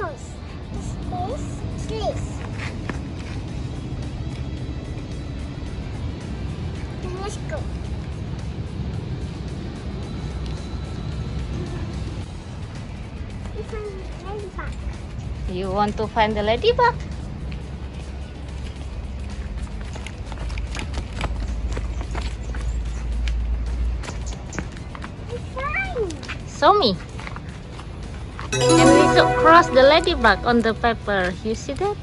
toys. This is this. Let's go. We find the ladybug. You want to find the ladybug? We find. Show me. And we should cross the ladybug on the paper. You see that?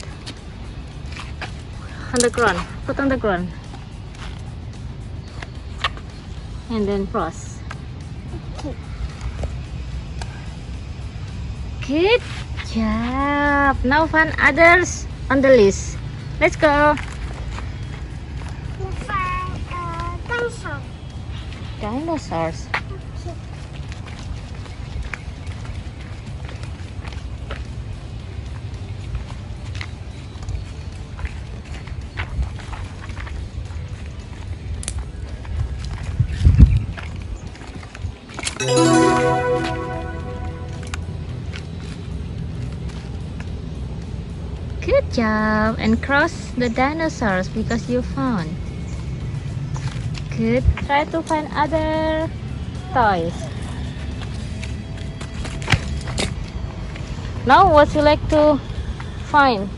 On the ground. Put on the ground. And then cross. Okay. Good job. Now find others on the list. Let's go. We find dinosaur. Dinosaurs. Okay. Good job. And cross the dinosaurs because you found. Good. Try to find other toys. Now what you like to find?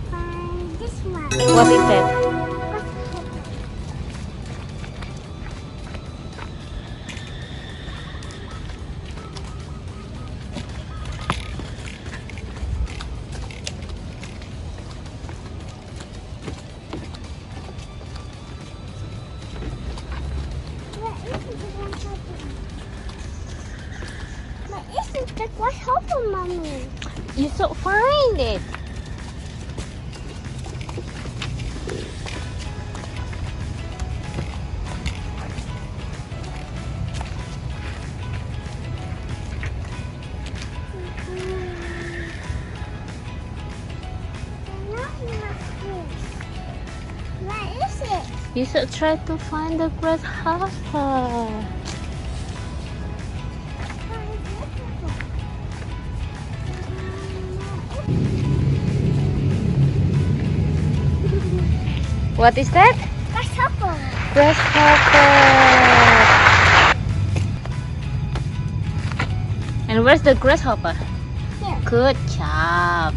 Find this one. What is that? But isn't that what happened, Mommy? You should find it. Where is it? You should try to find the grasshopper. What is that? Grasshopper. Grasshopper. And where's the grasshopper? Here. Good job.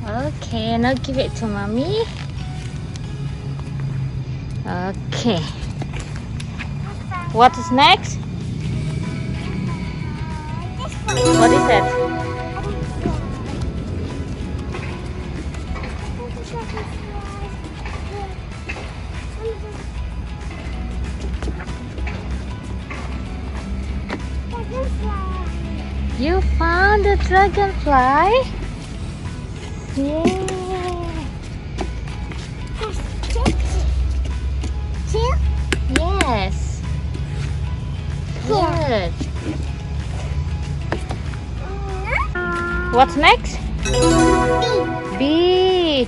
Okay, now give it to Mommy. Okay. What is next? This one. What is that? You found the dragonfly? Yeah. Two. Yes. Good. What's next? Bee.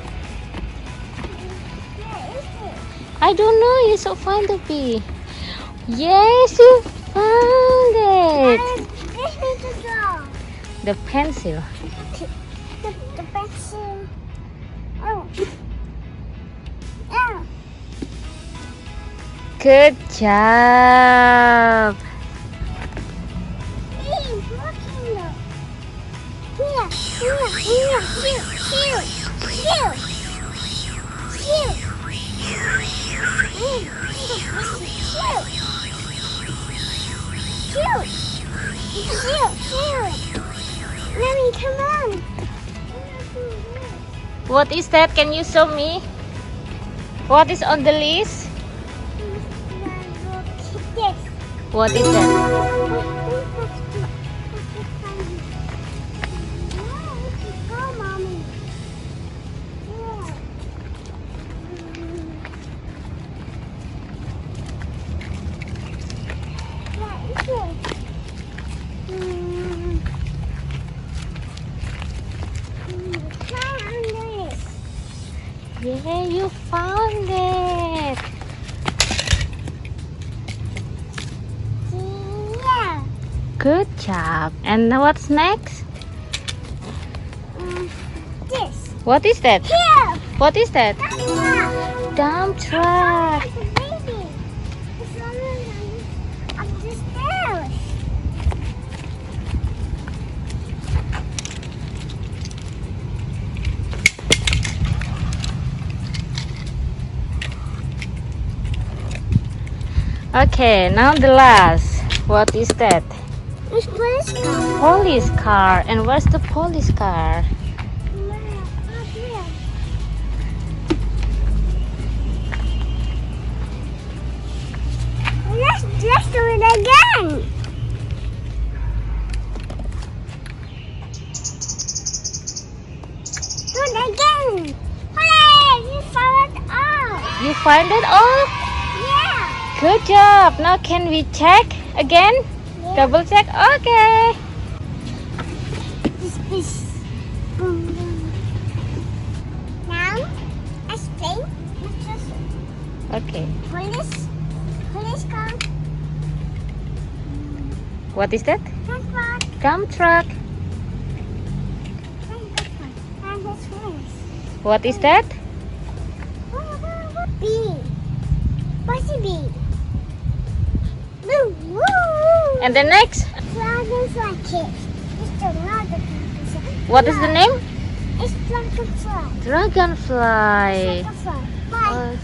I don't know. You should find the bee. Yes, you found it. This needs to go. The pencil. The pencil. Oh. Oh. Good job. Hey, looking though. Here, here, here, here, here, here. Mommy, come on. What is that? Can you show me? What is on the list? This. What is that? Go, Mommy. Yeah, you found it. Good job. And now what's next? This. What is that? Here. What is that? That's Dump truck. a baby. It's running up the stairs. Okay, now the last. What is that? It's police car. Police car. And where's the police car? Let's do it again. Do it again. Hooray! You found it all. You find it all? Yeah. Good job. Now can we check again? Yeah. Double check. Okay. This. Boom, boom. Now, explain. Okay. Police car. What is that? Transport. Dump truck. And this one. What is that? B. What's a B? Woo, woo, woo. And the next? Dragonfly kids. It's the dragonfly. What is the name? It's dragonfly. Dragonfly. Dragonfly. Bye.